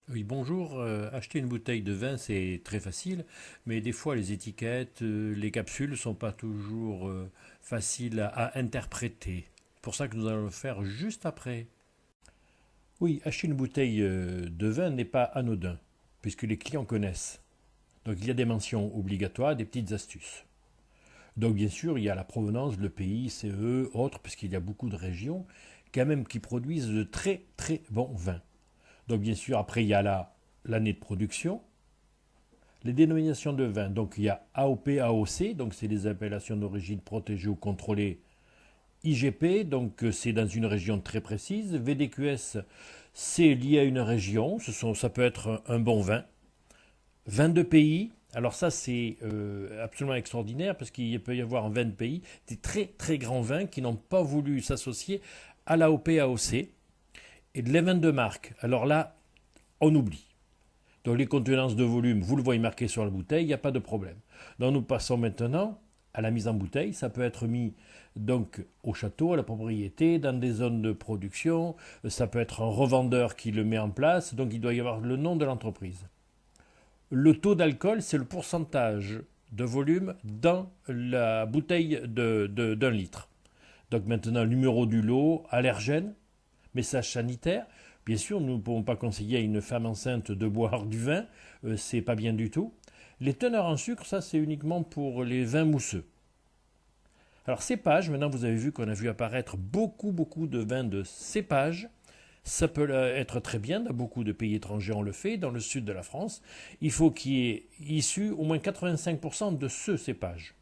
Oui, bonjour. Acheter une bouteille de vin, c'est très facile, mais des fois les étiquettes, les capsules ne sont pas toujours faciles à interpréter. C'est pour ça que nous allons le faire juste après. Oui, acheter une bouteille de vin n'est pas anodin, puisque les clients connaissent. Donc il y a des mentions obligatoires, des petites astuces. Donc bien sûr, il y a la provenance, le pays, CE, autres, puisqu'il y a beaucoup de régions, quand même qui produisent de très très bons vins. Donc bien sûr, après il y a l'année de production. Les dénominations de vin, donc il y a AOP, AOC, donc c'est les appellations d'origine protégée ou contrôlée. IGP, donc c'est dans une région très précise. VDQS, c'est lié à une région, ça peut être un bon vin. 22 pays, alors ça c'est absolument extraordinaire parce qu'il peut y avoir 20 pays, des très très grands vins qui n'ont pas voulu s'associer à l'AOP, AOC. Et les 22 marques, alors là, on oublie. Donc les contenances de volume, vous le voyez marqué sur la bouteille, il n'y a pas de problème. Donc nous passons maintenant à la mise en bouteille. Ça peut être mis donc au château, à la propriété, dans des zones de production. Ça peut être un revendeur qui le met en place. Donc il doit y avoir le nom de l'entreprise. Le taux d'alcool, c'est le pourcentage de volume dans la bouteille d'un litre. Donc maintenant, numéro du lot, allergène, message sanitaire. Bien sûr, nous ne pouvons pas conseiller à une femme enceinte de boire du vin, c'est pas bien du tout. Les teneurs en sucre, ça c'est uniquement pour les vins mousseux. Alors cépage, maintenant vous avez vu qu'on a vu apparaître beaucoup de vins de cépage. Ça peut être très bien, dans beaucoup de pays étrangers on le fait, dans le sud de la France. Il faut qu'il y ait issu au moins 85% de ce cépage.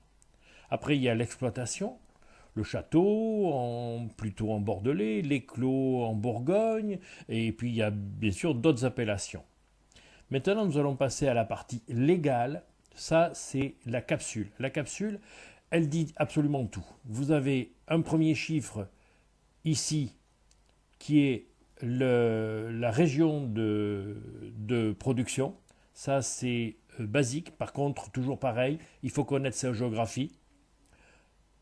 Après il y a l'exploitation, le château, plutôt en Bordelais, l'éclos en Bourgogne, et puis il y a bien sûr d'autres appellations. Maintenant, nous allons passer à la partie légale. Ça, c'est la capsule. La capsule, elle dit absolument tout. Vous avez un premier chiffre ici qui est la région de production. Ça, c'est basique. Par contre, toujours pareil, il faut connaître sa géographie.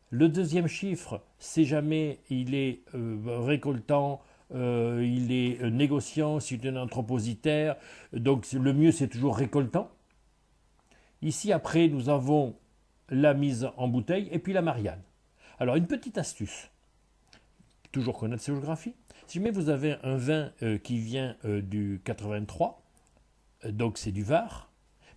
Le deuxième chiffre, c'est jamais il est récoltant, il est négociant, c'est un anthropositaire. Donc le mieux, c'est toujours récoltant. Ici, après, nous avons la mise en bouteille et puis la Marianne. Alors, une petite astuce, toujours connaître sa géographie. Si jamais vous avez un vin qui vient du 83, donc c'est du Var.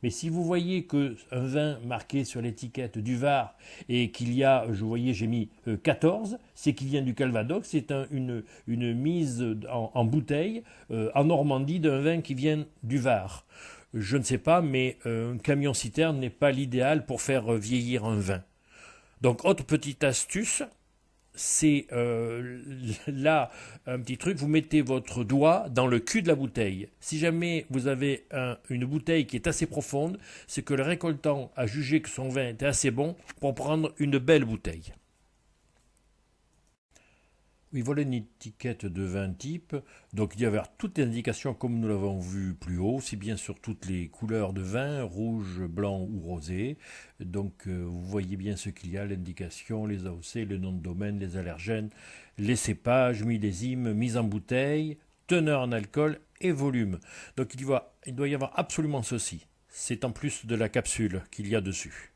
Mais si vous voyez qu'un vin marqué sur l'étiquette du Var et qu'il y a, je voyais, j'ai mis 14, c'est qu'il vient du Calvados, c'est une mise en bouteille en Normandie d'un vin qui vient du Var. Je ne sais pas, mais un camion-citerne n'est pas l'idéal pour faire vieillir un vin. Donc, autre petite astuce, c'est là un petit truc, vous mettez votre doigt dans le cul de la bouteille. Si jamais vous avez une bouteille qui est assez profonde, c'est que le récoltant a jugé que son vin était assez bon pour prendre une belle bouteille. Oui, voilà une étiquette de vin type. Donc il y avait toutes les indications comme nous l'avons vu plus haut, aussi bien sur toutes les couleurs de vin, rouge, blanc ou rosé. Donc vous voyez bien ce qu'il y a, l'indication, les AOC, le nom de domaine, les allergènes, les cépages, millésimes, mise en bouteille, teneur en alcool et volume. Donc il doit y avoir absolument ceci. C'est en plus de la capsule qu'il y a dessus.